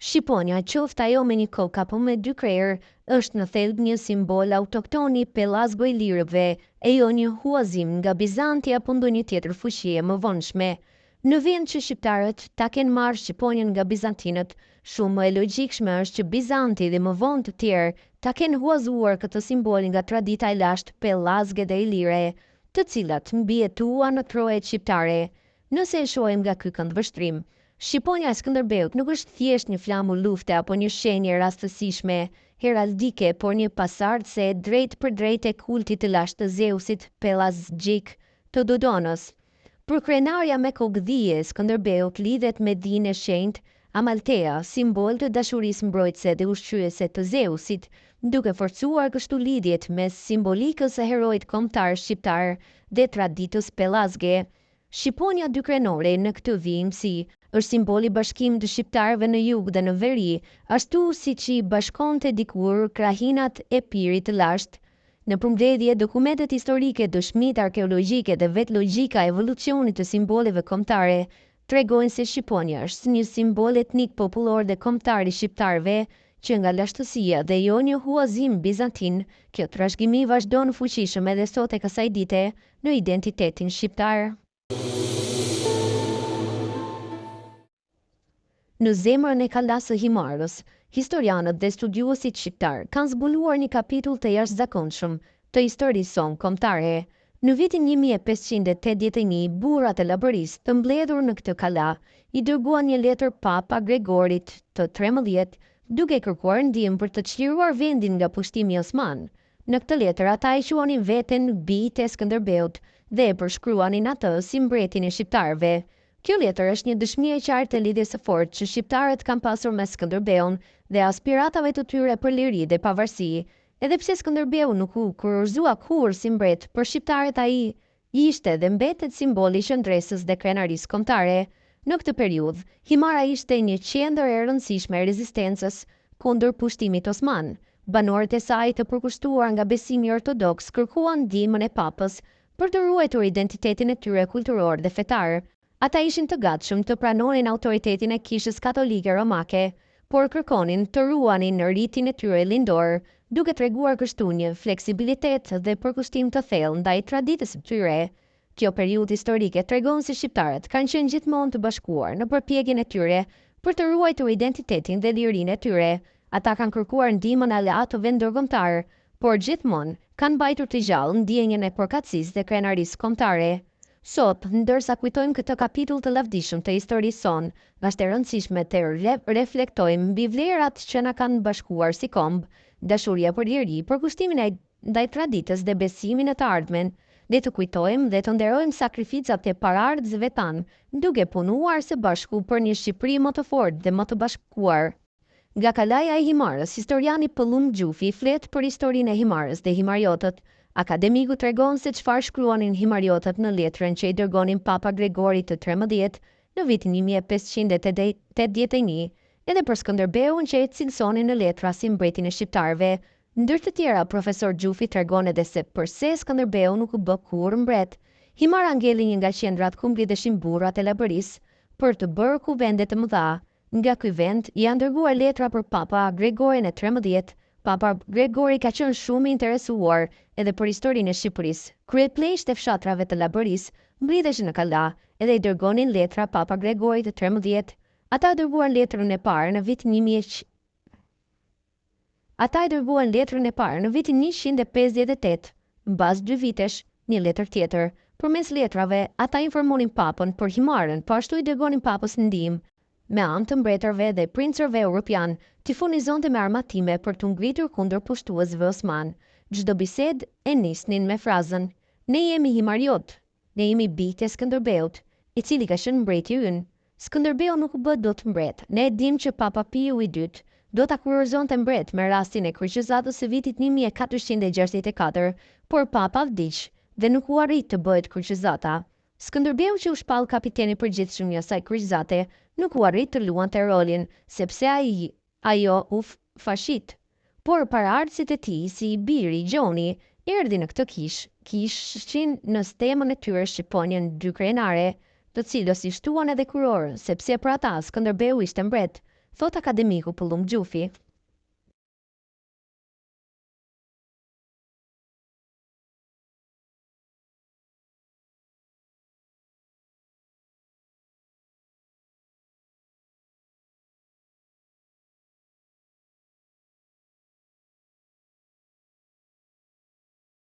Shqiponia, qoftë ajo me një kokë apo me dy krerë, është në thelb një simbol autoktoni pellazgo i lirëve, e jo një huazim nga Bizanti apo ndonjë tjetër fuqi e mëvonshme. Në vend që shqiptarët ta kenë marrë Shqiponien nga bizantinët, shumë më e logjikshme është që Bizanti dhe më vonë të tjerë ta kenë huazuar këtë simbol nga tradita e lashtë pellazge dhe ilire, të cilat mbijetua në trojet shqiptare. Nëse e shohim nga ky këndvështrim, Shqiponia e Skënderbeut nuk është thjesht një flamull lufte apo një shenjë rastësishme heraldike, por një pasardhëse drejt për drejt e kultit të lashtë të Zeusit pellazgjik të Dodonës. Për krenarja me kokëdhije, Skënderbeut lidhet me dinë e shenjtë Amaltea, simbol të dashurisë mbrojtëse dhe ushqyese të Zeusit, duke forcuar kështu lidhjet mes simbolikës së heroit kombëtar shqiptar dhe traditës pellazge. Shqiponia dykrenore në këtë vimësi është simboli bashkim të shqiptarëve në jug dhe në veri, ashtu si që i bashkonte dikur krahinat e pirit të lashtë. Në përmbledhje, dokumentet historike, dëshmitë arkeologjike dhe vetë logjika e evolucionit të simboleve kombëtare tregojnë se Shqiponia është një simbol etnik popullor dhe kombëtar i shqiptarëve, që nga lashtësia dhe jo një huazim bizantin, kjo trashëgimi vazhdon fuqishëm edhe sot e kësaj dite në identitetin shqiptar. Në zemrën e Kalasë së Himarës, historianët dhe studiuesit shqiptar kanë zbuluar një kapitull të jashtëzakonshëm të historisë sonë kombëtare. Në vitin 1581, burrat e Llabërisë të mbledhur në këtë kala i dërguan një letër Papa Gregorit të 13, duke kërkuar ndihmë për të çliruar vendin nga pushtimi osman. Në këtë letër ata i quanin veten bijtë e Skënderbeut dhe e përshkruanin atë si mbretin e shqiptarëve. Kjo letër është një dëshmi e qartë e lidhjes së fortë që shqiptarët kanë pasur me Skënderbeun dhe aspiratave të tyre për liri dhe pavarësi. Edhe pse Skënderbeu nuk u kurorëzua kurrë si mbret, për shqiptarët ai ishte dhe mbetet simboli i qëndresës dhe krenarisë kombëtare. Në këtë periudhë, Himara ishte një qendër e rëndësishme e rezistencës kundër pushtimit osman. Banorët e saj të përkushtuar nga besimi ortodoks kërkuan ndihmën e papës për të ruajtur identitetin e tyre kulturor dhe fetar. Ata ishin të gatshëm të pranonin autoritetin e kishës katolike romake, por kërkonin të ruanin në ritin e tyre lindor, duke treguar kështu një fleksibilitet dhe përkushtim të thellë ndaj traditës së tyre. Kjo periudhë historike tregon se shqiptarët kanë qenë gjithmonë të bashkuar në përpjekjen e tyre për të ruajtur identitetin dhe lirinë e tyre. Ata kanë kërkuar ndihmën aleatëve ndërkombëtar, por gjithmonë kanë mbajtur të gjallë ndjenjën e përkatësisë dhe krenarisë kombëtare. Sot, ndërsa kujtojmë këtë kapitull të lavdishëm të historisë sonë, është e rëndësishme të reflektojmë mbi vlerat që na kanë bashkuar si kombë, dashuria për liri, përkushtimin ndaj traditës dhe besimin në të ardhmen, dhe të kujtojmë dhe të nderojmë sakrificat e paraardhësve tanë, duke punuar së bashku për një Shqipëri më të fortë dhe më të bashkuar. Nga kalaja e Himarës, historiani Pëllum Gjufi flet për historinë e Himarës dhe himariotët. Akademiku tregon se çfarë shkruanin himariotët në letrën që i dërgonin Papa Gregorit të 13 në vitin 1581, edhe për Skënderbeun që e cilësonin në letra si mbretin e shqiptarëve. Ndër të tjera, profesor Gjufi tregon edhe se përse Skënderbeu nuk u bë kurrë mbret. Himara ngelli një nga qendrat ku mblidheshin burrat e Llabërisë për të bërë kuvende të mëdha. Nga ky vend janë dërguar letra për Papa Gregorin e 13. Papa Gregori ka qenë shumë i interesuar edhe për historinë e Shqipërisë. Kryepleqtë e fshatrave të Llabërisë mblidheshin në kala edhe i dërgonin letra Papa Gregorit të 13. Ata dërguan letrën e parë në vitin 158. Mbas 2 vitesh, një letër tjetër. Përmes letrave, ata informonin papën për Himarën, po ashtu i dërgonin papës ndihmë me anë të mbretërve dhe princërve europian, t'i furnizonte me armatime për të ngritur kundër pushtuesve osman. Çdo bisedë e nisnin me frazën: "Ne jemi himariot, ne jemi bijtë e Skënderbeut, i cili ka qenë mbreti ynë. Skënderbeu nuk u bë dot mbret. Ne e dim që Papa Piu i dytë do ta kurorëzonte mbret me rastin e kryqëzatës së vitit 1464, por Papa vdiq dhe nuk u arrit të bëhet kryqëzata. Skënderbeu, që u shpall kapiteni i përgjithshëm i asaj kryqëzate, nuk u arrit të luante rolin, sepse ajo u fashit. Por paraardhësit e tij, si i biri Gjoni, erdhi në këtë kishin në stemën e tyre Shqiponien dy krenare, të cilës i shtuan edhe kurorën, sepse për ata Skënderbeu ishte mbret. thot akademiku Pëllum Gjufi.